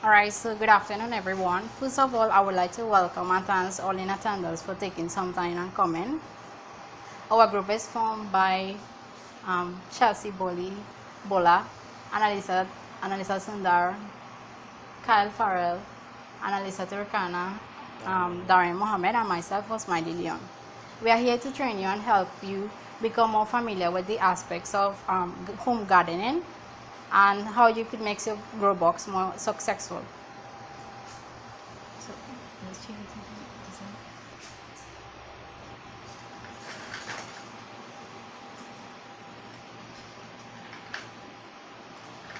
Alright, so good afternoon everyone. First of all, I would like to welcome and thank all in attendance for taking some time and coming. Our group is formed by Chelsea Bola, Annalisa Sundar, Kyle Farrell, Annalisa Turkana, Darren Mohammed, and myself, Osmaidi Leon. We are here to train you and help you become more familiar with the aspects of home gardening and how you could make your grow box more successful.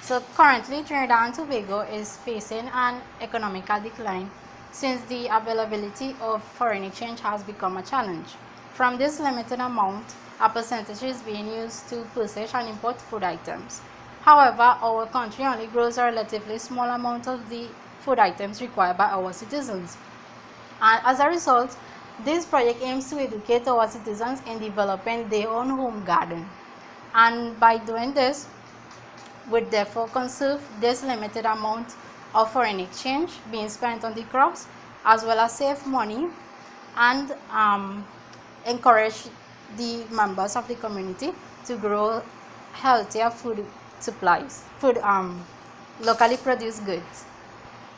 So currently, Trinidad and Tobago is facing an economical decline since the availability of foreign exchange has become a challenge. From this limited amount, a percentage is being used to purchase and import food items. However, our country only grows a relatively small amount of the food items required by our citizens. And as a result, this project aims to educate our citizens in developing their own home garden. And by doing this, would therefore conserve this limited amount of foreign exchange being spent on the crops, as well as save money and encourage the members of the community to grow healthier food supplies, locally produced goods.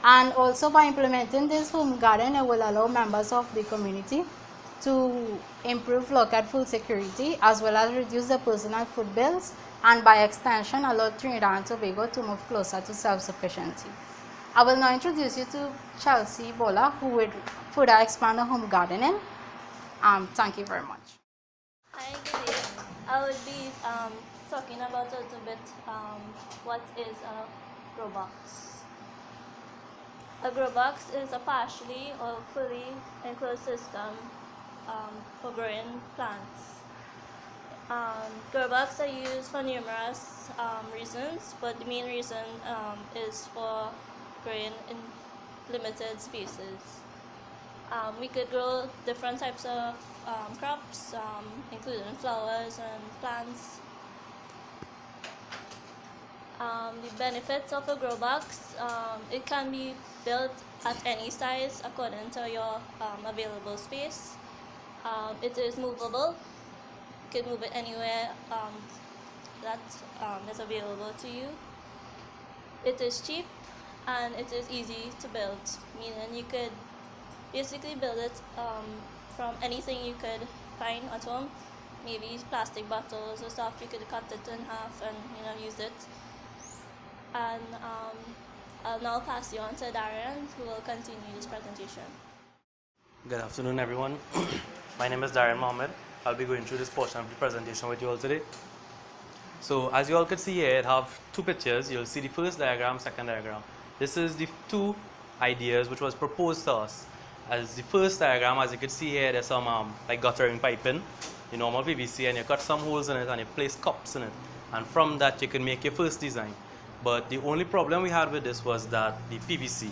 And also by implementing this home garden, it will allow members of the community to improve local food security as well as reduce the personal food bills, and by extension allow Trinidad and Tobago to move closer to self-sufficiency. I will now introduce you to Chelsea Bola, who would further expand on home gardening. Thank you very much. Hi, good day. I would be talking about a little bit what is a grow box. A grow box is a partially or fully enclosed system for growing plants. Grow boxes are used for numerous reasons, but the main reason is for growing in limited spaces. We could grow different types of crops, including flowers and plants. The benefits of a grow box, it can be built at any size according to your available space. It is movable. You can move it anywhere that is available to you. It is cheap and it is easy to build, meaning you could basically build it from anything you could find at home, maybe plastic bottles or stuff. You could cut it in half and use it. And I'll now pass you on to Darren, who will continue this presentation. Good afternoon, everyone. My name is Darren Mohammed. I'll be going through this portion of the presentation with you all today. So as you all can see here, I have two pictures. You'll see the first diagram, second diagram. This is the two ideas which was proposed to us. As the first diagram, as you can see here, there's some like guttering piping, the normal PVC, and you cut some holes in it and you place cups in it. And from that, you can make your first design. But the only problem we had with this was that the PVC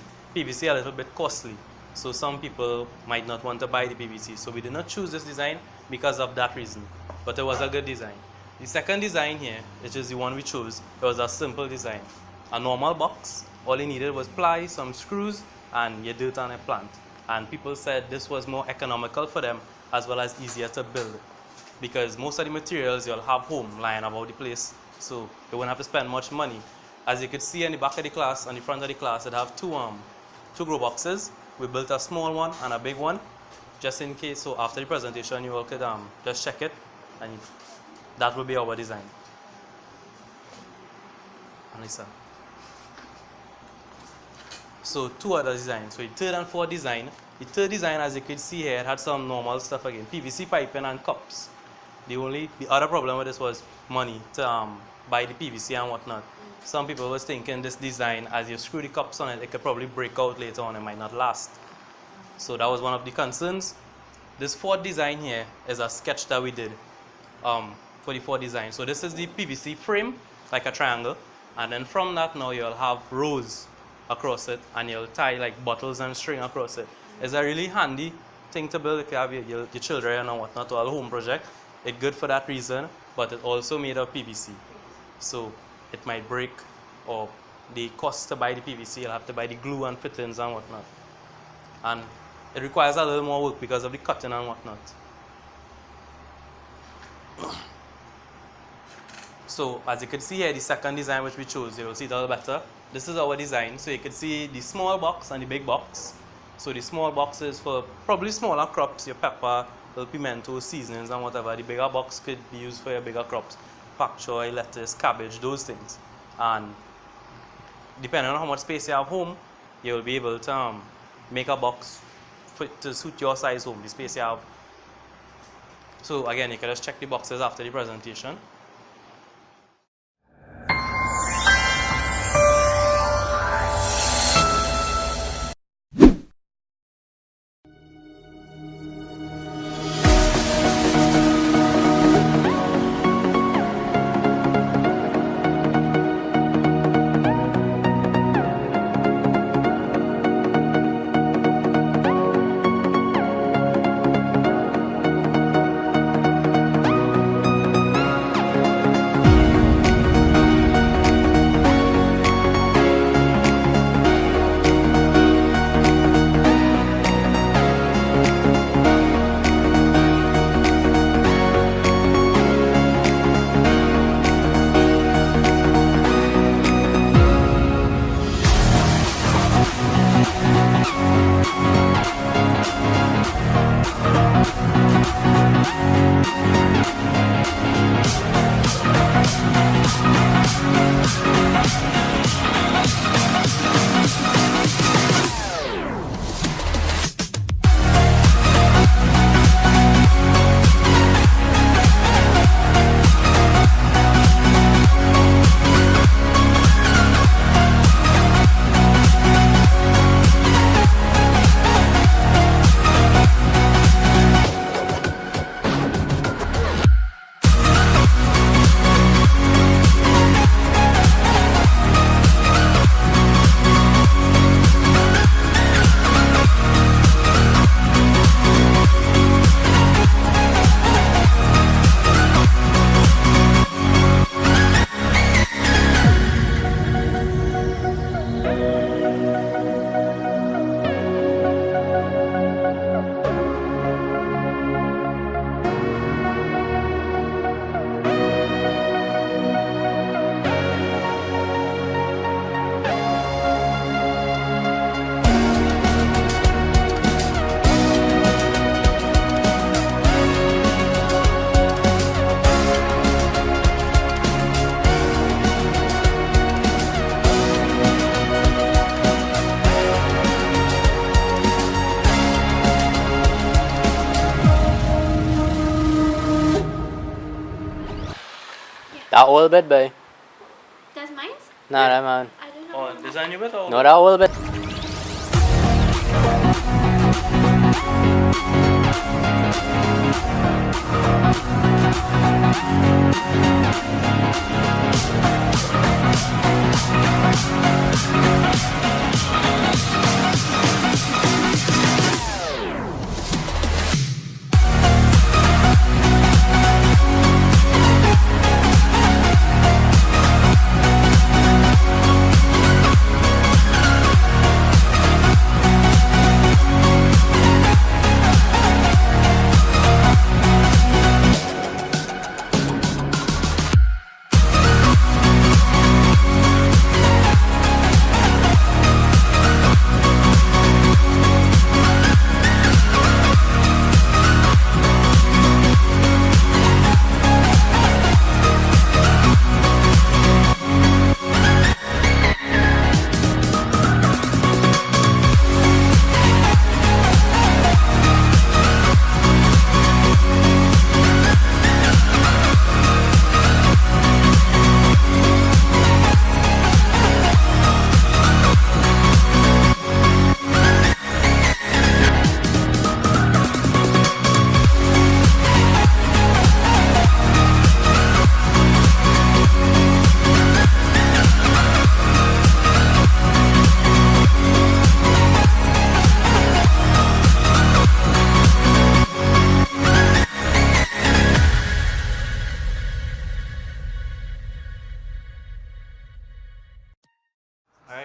a little bit costly. So some people might not want to buy the PVC. So we did not choose this design because of that reason. But it was a good design. The second design here, which is the one we chose, it was a simple design. A normal box. All you needed was ply, some screws, and your dirt and a plant. And people said this was more economical for them as well as easier to build. Because most of the materials you'll have home lying about the place. So you won't have to spend much money. As you can see in the back of the class, on the front of the class, it have two grow boxes. We built a small one and a big one, just in case. So after the presentation, you all could just check it, and that will be our design. Anissa. So two other designs. So the third and fourth design. The third design, as you can see here, had some normal stuff again, PVC piping and cups. The other problem with this was money to buy the PVC and whatnot. Some people was thinking this design, as you screw the cups on it, it could probably break out later on, it might not last. So that was one of the concerns. This fourth design here is a sketch that we did for the fourth design. So this is the PVC frame, like a triangle, and then from that now you'll have rows across it, and you'll tie like bottles and string across it. It's a really handy thing to build if you have your children or whatnot, or a home project. It's good for that reason, but it's also made of PVC. So it might break or the cost to buy the PVC, you'll have to buy the glue and fittings and whatnot. And it requires a little more work because of the cutting and whatnot. So as you can see here, the second design which we chose, you will see it all better. This is our design. So you can see the small box and the big box. So the small box is for probably smaller crops, your pepper, little pimento, seasonings and whatever. The bigger box could be used for your bigger crops, pak choy, lettuce, cabbage, those things. And depending on how much space you have home, you will be able to make a box to suit your size home, the space you have. So again, you can just check the boxes after the presentation. That oil bit, boy. That's mine? No, that man. I don't know. Oh, design you with or? No, that oil bit.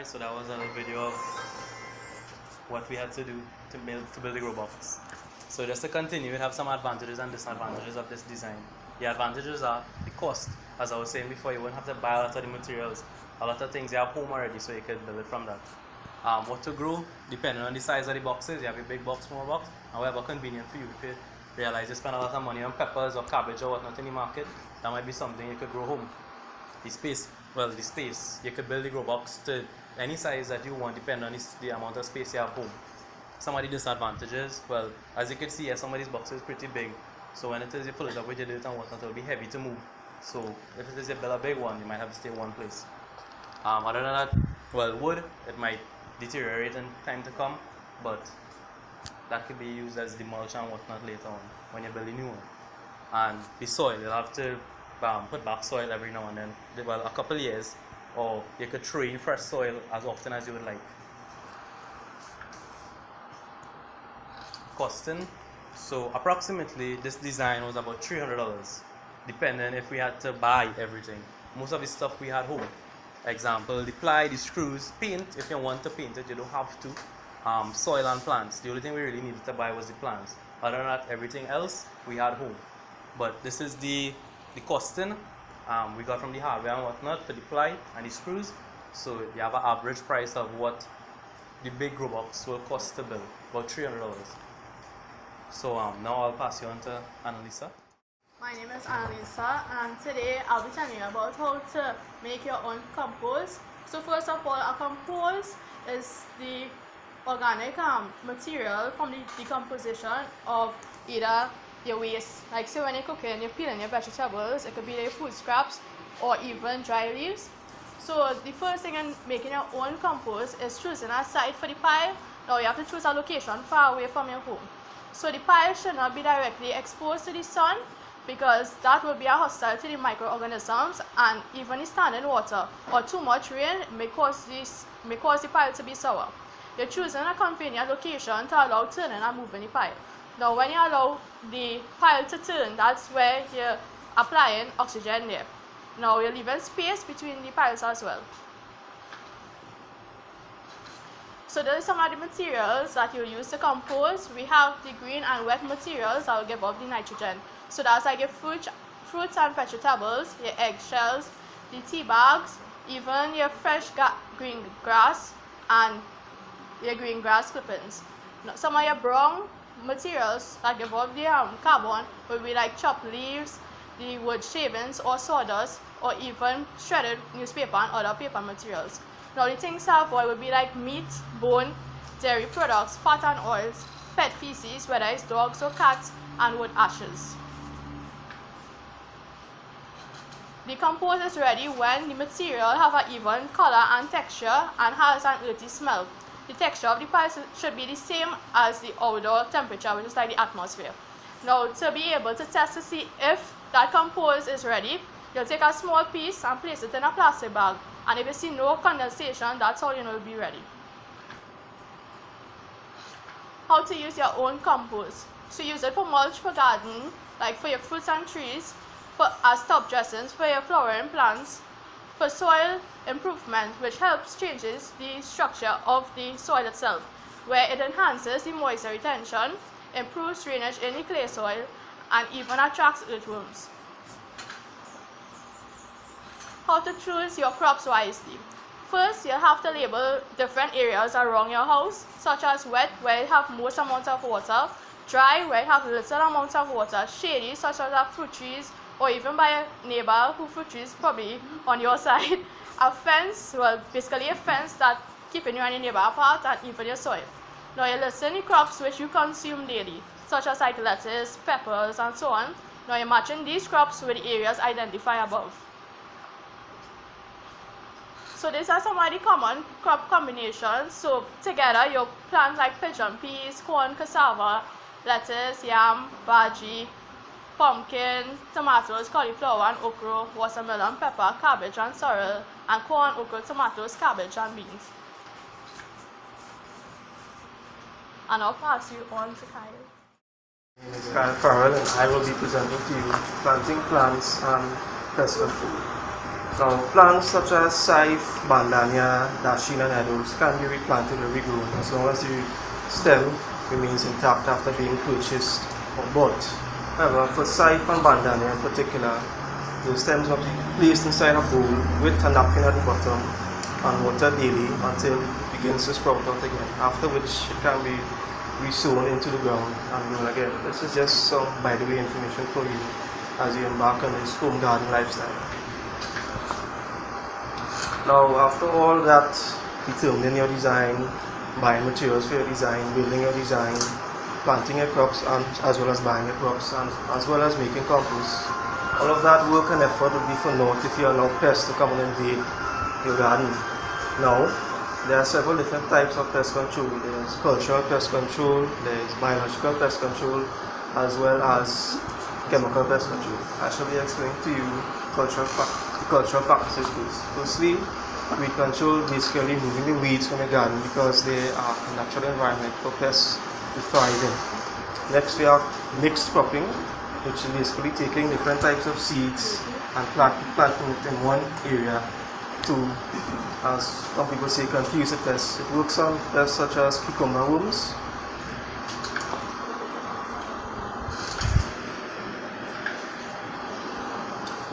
guys, so that was a little video of what we had to do to build the Growbox. So just to continue, we have some advantages and disadvantages of this design. The advantages are the cost. As I was saying before, you won't have to buy a lot of the materials. A lot of things you have home already, so you can build it from that. What to grow, depending on the size of the boxes. You have a big box, small box, however convenient for you. If you realize you spend a lot of money on peppers or cabbage or whatnot in the market, that might be something you could grow home. The space, you could build the Growbox to any size that you want, depending on the amount of space you have home. Some of the disadvantages, well, as you can see here, some of these boxes are pretty big, so when it is you fill it up with your dirt and whatnot, it will be heavy to move. So if it is you build a big one, you might have to stay in one place. Other than that, well, wood, it might deteriorate in time to come, but that could be used as the mulch and whatnot later on when you build a new one. And the soil, you'll have to put back soil every now and then, well, a couple years, or you could throw in fresh soil as often as you would like. Costing, so approximately this design was about $300, depending if we had to buy everything. Most of the stuff we had home. Example, the ply, the screws, paint, if you want to paint it, you don't have to. Soil and plants, the only thing we really needed to buy was the plants. Other than that, everything else we had home. But this is the costing we got from the hardware and whatnot for the ply and the screws. So you have an average price of what the big Growbox will cost to build, about $300. So now I'll pass you on to Annalisa. My name is Annalisa, and today I'll be telling you about how to make your own compost. So first of all, a compost is the organic material from the decomposition of either your waste. Like say when you're cooking, you're peeling your vegetables, it could be your food scraps or even dry leaves. So the first thing in making your own compost is choosing a site for the pile. Now you have to choose a location far away from your home. So the pile should not be directly exposed to the sun, because that will be hostile to the microorganisms, and even the standing water or too much rain may cause the pile to be sour. You're choosing a convenient location to allow turning and moving the pile. Now when you allow the pile to turn, that's where you're applying oxygen there. Now you're leaving space between the piles as well. So those are some of the materials that you'll use to compost. We have the green and wet materials that will give off the nitrogen. So that's like your fruits and vegetables, your eggshells, the tea bags, even your fresh green grass and your green grass clippings. Now, some of your brown materials that give off the carbon will be like chopped leaves, the wood shavings or sawdust, or even shredded newspaper and other paper materials. Now the things to avoid would be like meat, bone, dairy products, fat and oils, pet feces, whether it's dogs or cats, and wood ashes. The compost is ready when the material have an even color and texture and has an earthy smell. The texture of the pile should be the same as the outdoor temperature, which is like the atmosphere. Now to be able to test to see if that compost is ready, you'll take a small piece and place it in a plastic bag. And if you see no condensation, that's how you know it'll be ready. How to use your own compost. So use it for mulch for garden, like for your fruits and trees, as top dressings for your flowering plants, for soil improvement, which helps changes the structure of the soil itself, where it enhances the moisture retention, improves drainage in the clay soil, and even attracts earthworms. How to choose your crops wisely. First, you'll have to label different areas around your house, such as wet, where you have most amount of water, dry, where you have little amount of water, shady, such as fruit trees, or even by a neighbor whose fruit tree is probably on your side. A fence, well, basically a fence that keeping you and your neighbor apart, and even your soil. Now you list the crops which you consume daily, such as like lettuce, peppers, and so on. Now you're matching these crops with the areas identified above. So these are some of the common crop combinations. So together you plant like pigeon peas, corn, cassava, lettuce, yam, bhaji, pumpkin, tomatoes, cauliflower and okra, watermelon, pepper, cabbage and sorrel, and corn, okra, tomatoes, cabbage and beans. And I'll pass you on to Kyle. My name is Kyle Farrell, and I will be presenting to you planting plants and pest control. Now, plants such as scythe, bandania, dasheen and edos can be replanted or regrown as long as the stem remains intact after being purchased or bought. However, for scythe and bandania in particular, the stems must be placed inside a bowl with a napkin at the bottom and watered daily until it begins to sprout out again, after which it can be resown into the ground and grown again. This is just some by the way information for you as you embark on this home garden lifestyle. Now, after all that, determining your design, buying materials for your design, building your design, planting your crops, and as well as buying your crops, and as well as making compost, all of that work and effort would be for naught if you allow pests to come and invade your garden. Now, there are several different types of pest control. There's cultural pest control, there's biological pest control, as well as chemical pest control. I shall be explaining to you cultural practices first. Firstly, weed control, basically removing the weeds from the garden because they are a natural environment for pests to thrive in. Next, we have mixed cropping, which is basically taking different types of seeds and planting it in one area to, as some people say, confuse the pests. It works on pests such as cucumber worms.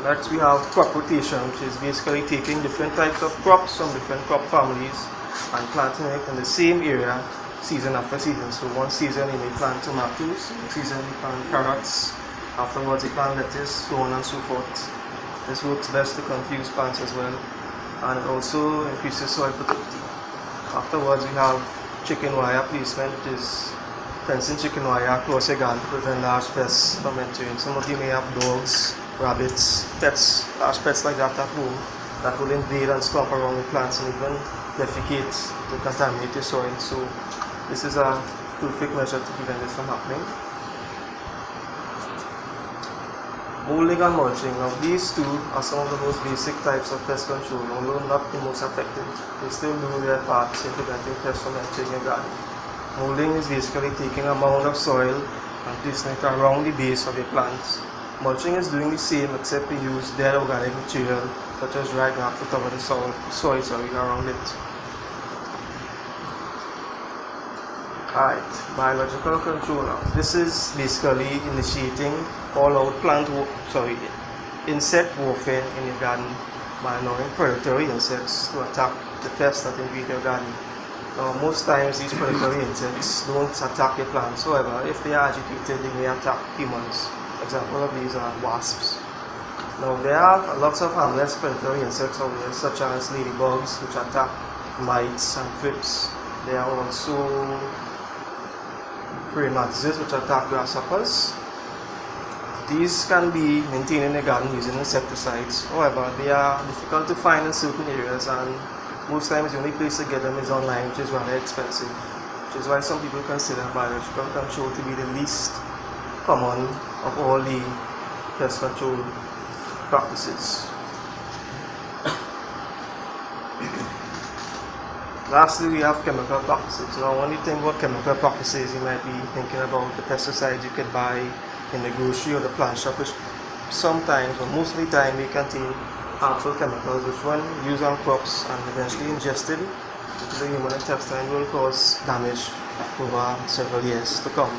Next, we have crop rotation, which is basically taking different types of crops from different crop families and planting it in the same area season after season. So one season you may plant tomatoes, next season you plant carrots, afterwards you plant lettuce, so on and so forth. This works best to confuse plants as well, and it also increases soil fertility. Afterwards, we have chicken wire placement, which is fencing chicken wire across your garden to prevent large pests from entering. Some of you may have dogs, rabbits, pets, large pets like that at home that will invade and stomp around the plants and even defecate to contaminate your soil. So this is a perfect measure to prevent this from happening. Molding and mulching. Now these two are some of the most basic types of pest control, although not the most effective. They still do their parts in preventing pests from entering your garden. Molding is basically taking a mound of soil and placing it around the base of your plants. Mulching is doing the same except we use dead organic material such as dry grass to cover the soil around it. Alright, biological control now. This is basically initiating all-out insect warfare in your garden by allowing predatory insects to attack the pests that invade your garden. Now, most times these predatory insects don't attack your plants. However, if they are agitated, they may attack humans. Example of these are wasps. Now, there are lots of harmless predatory insects out there, such as ladybugs, which attack mites and thrips. There are also prey mantises, which attack grasshoppers. These can be maintained in the garden using insecticides. However, they are difficult to find in certain areas, and most times the only place to get them is online, which is rather expensive. Which is why some people consider biological control to be the least common of all the pest control practices. Lastly, we have chemical practices. Now, when you think about chemical practices, you might be thinking about the pesticides you could buy in the grocery or the plant shop, which sometimes or most of the time they contain harmful chemicals, which when used on crops and eventually ingested into the human intestine will cause damage over several years to come.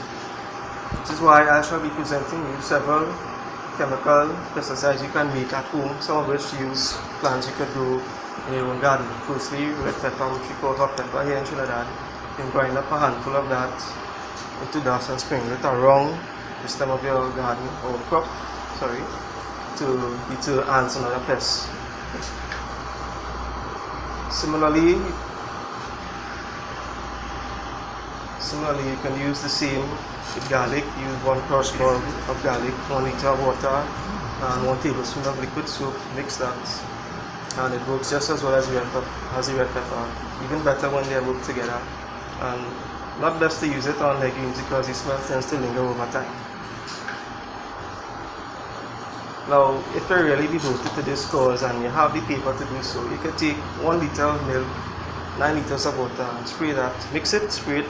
This is why I shall be presenting you several chemical pesticides you can make at home, some of which use plants you could grow in your own garden. Firstly, red pepper, which we call hot pepper here in Trinidad. You can grind up a handful of that into dust and sprinkle it around the stem of your garden or crop, to deter ants and other pests. Similarly, you can use the same with garlic. Use 1 crushed bulb of garlic, 1 liter of water, and 1 tablespoon of liquid soap. Mix that, and it works just as well as the red pepper. Even better when they work together. And not best to use it on legumes because the smell tends to linger over time. Now, if you're really devoted to this cause and you have the paper to do so, you can take 1 liter of milk, 9 liters of water, and spray that. Mix it, spray it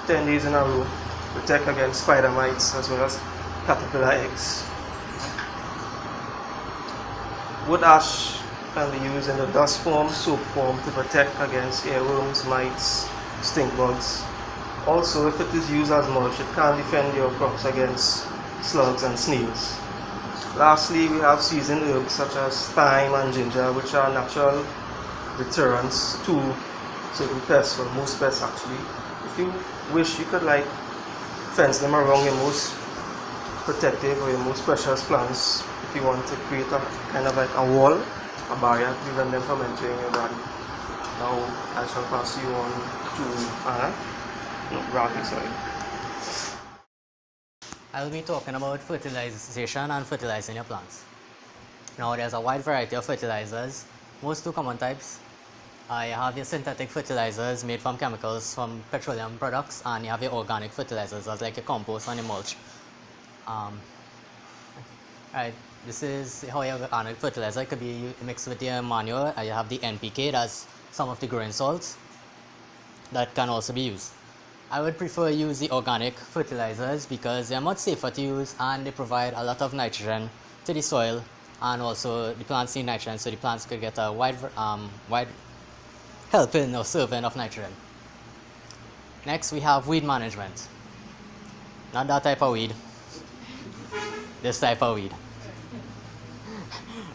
10 days in a row. Protect against spider mites as well as caterpillar eggs. Wood ash can be used in the dust form, soap form to protect against earworms, mites, stink bugs. Also, if it is used as mulch, it can defend your crops against slugs and snails. Lastly, we have seasoned herbs such as thyme and ginger, which are natural deterrents to certain pests, for most pests actually. If you wish, you could like fence them around your most protective or your most precious plants if you want to create a kind of like a wall, a barrier to prevent them from entering your garden. Now I shall pass you on to Anna. No, Rafi, sorry. I'll be talking about fertilization and fertilizing your plants. Now there's a wide variety of fertilizers. Most two common types. You have your synthetic fertilizers made from chemicals from petroleum products, and you have your organic fertilizers as like your compost and your mulch. Right, this is how your organic fertilizer could be mixed with your manure. You have the NPK, that's some of the grain salts that can also be used. I would prefer use the organic fertilizers because they are much safer to use and they provide a lot of nitrogen to the soil, and also the plants need nitrogen, so the plants could get a wide helping or serving of nitrogen. Next we have weed management. Not that type of weed, this type of weed.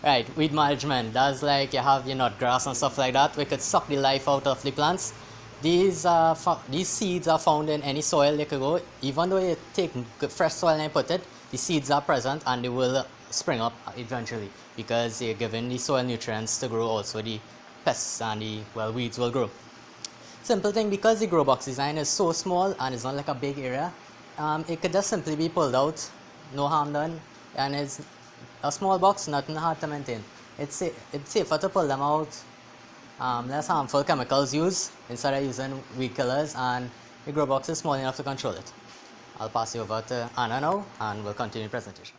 Right, weed management, that's like you have your nut grass and stuff like that. We could suck the life out of the plants. These seeds are found in any soil they could go. Even though you take fresh soil and put it, the seeds are present and they will spring up eventually because you're giving the soil nutrients to grow. Also the pests and the weeds will grow. Simple thing, because the grow box design is so small and it's not like a big area, it could just simply be pulled out, no harm done, and it's a small box, nothing hard to maintain. It's safer to pull them out, less harmful chemicals used instead of using weed killers, and the grow box is small enough to control it. I'll pass you over to Anna now and we'll continue the presentation.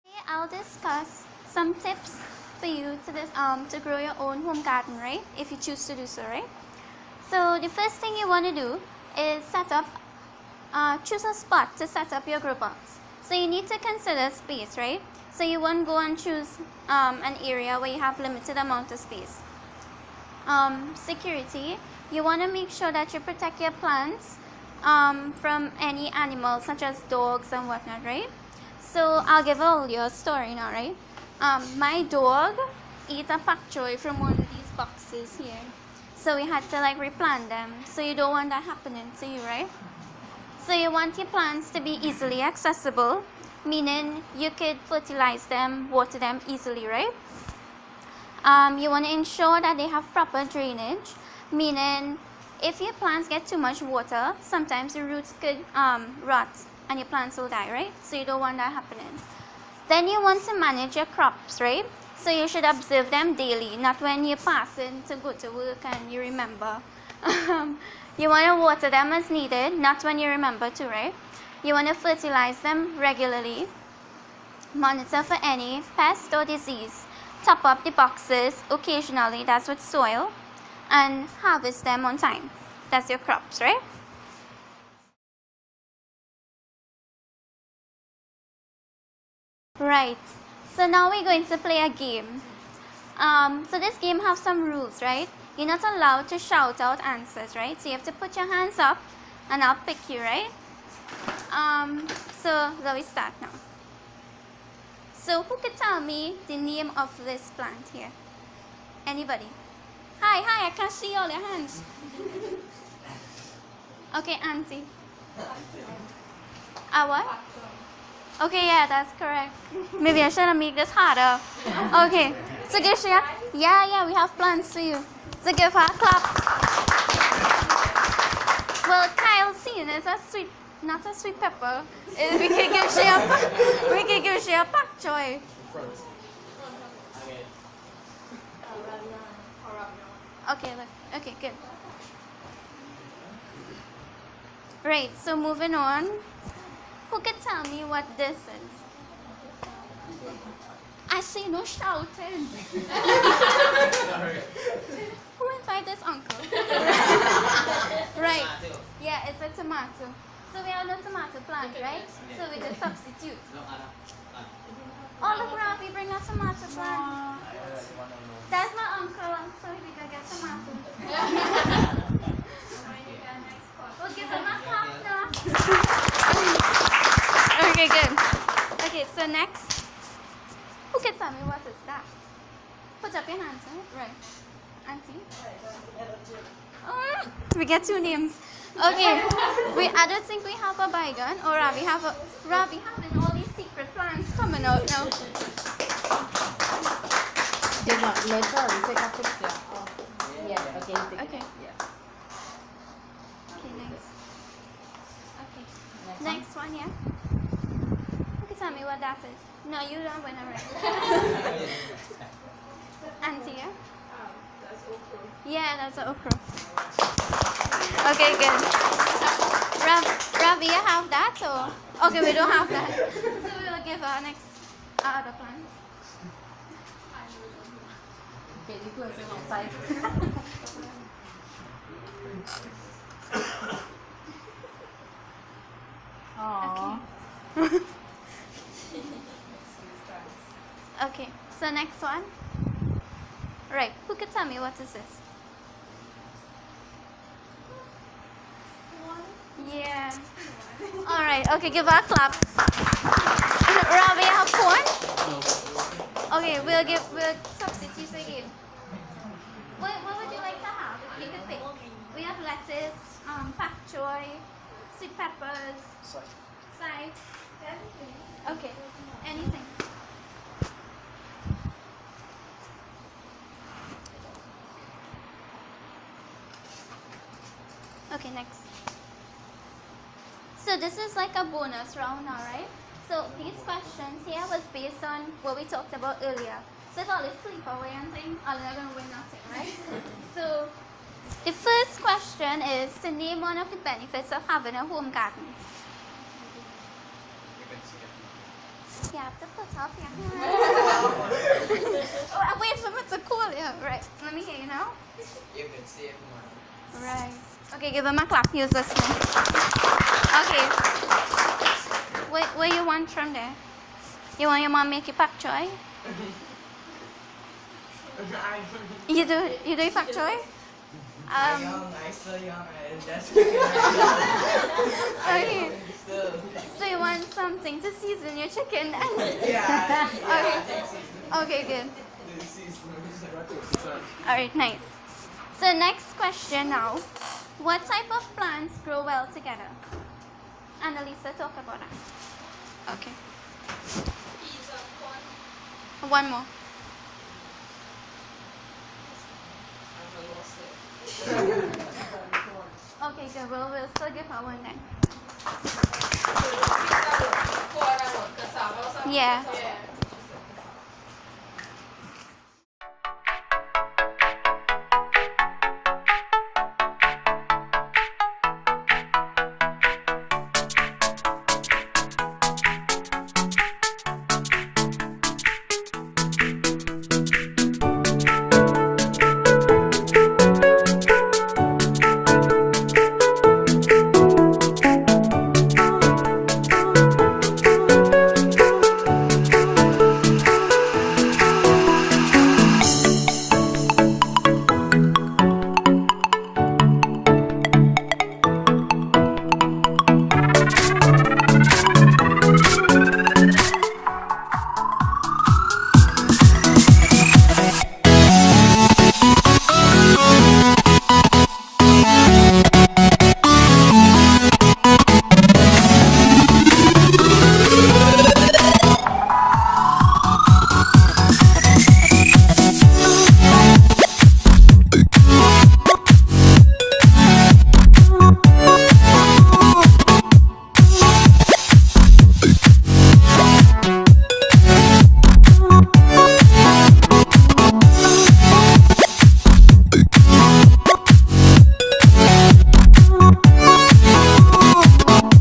Today I'll discuss some tips for you to grow your own home garden, right? If you choose to do so, right? So the first thing you want to do is choose a spot to set up your grow box. So you need to consider space, right? So you won't go and choose an area where you have limited amount of space. Security, you want to make sure that you protect your plants from any animals such as dogs and whatnot, right? So I'll give all you a story now, right? My dog ate a pak choy from one of these boxes here. So we had to like replant them. So you don't want that happening to you, right? So you want your plants to be easily accessible, meaning you could fertilize them, water them easily, right? You want to ensure that they have proper drainage, meaning if your plants get too much water, sometimes the roots could rot and your plants will die, right? So you don't want that happening. Then you want to manage your crops, right? So you should observe them daily, not when you're passing to go to work and you remember. You want to water them as needed, not when you remember to, right? You want to fertilize them regularly, monitor for any pest or disease, top up the boxes occasionally, that's with soil, and harvest them on time. That's your crops, right? Right, so now we're going to play a game. So this game has some rules, right? You're not allowed to shout out answers, right? So you have to put your hands up and I'll pick you, right? So let me start now. So who could tell me the name of this plant here? Anybody? Hi, I can't see all your hands. Okay, Auntie. What? Okay, yeah, that's correct. Maybe I should have made this harder. Okay, so give Shreya. Yeah, we have plans for you. So give her a clap. Well, Kyle seen it's not a sweet pepper. We can give Shreya pak choy. Okay, look. Okay, good. Right, so moving on. Who can tell me what this is? I see no shouting. Who invited this uncle? Right. Yeah, it's a tomato. So we have no tomato plant, right? So we just substitute. Oh, look, Rafi, bring a tomato plant. That's my uncle, so we can get some apples. We'll give him a clap now. Okay, good. Okay, so next. Who can tell me what is that? Put up your hands, right? Auntie? We get 2 names. Okay, I don't think we have a bygone, or Ravi having all these secret plans coming out now. Did not let her take a picture. Oh. Yeah, okay. Okay. Yeah. Okay, next. Okay. Next one, yeah? Okay, tell me what that is. No, you don't win already. Auntie, yeah? That's okra. Yeah, that's an okra. Okay, good. Ravi, you have that or? Okay, we don't have that. So we'll give our next other plans. Okay, the person outside. Aww. Okay, so next one. Right, who can tell me what is this? Yeah. All right. Okay, give her a clap. Ravi, you have corn? Okay, we'll substitute again. What would you like to have? You can pick. We have lettuce, pak choy, sweet peppers, side. Okay. Anything. Okay, next. So this is like a bonus round now, right? So these questions here was based on what we talked about earlier. So if all is sleep away and thing, all are going to win nothing, right? So the first question is to name one of the benefits of having a home garden. You have to put up your hand. Oh, wait for me to call you. Right, let me hear you now. You can see it more. Right. Okay, give him a clap. Use this one. Okay. What you want from there? You want your mom make you pak choy? You do pak choy? I'm still young. That's Okay. So you want something to season your chicken? yeah. Okay, good. Alright, nice. So next question now. What type of plants grow well together? Annalisa, talk about that. Okay. One more. Okay, good. We'll still give her one then. Yeah.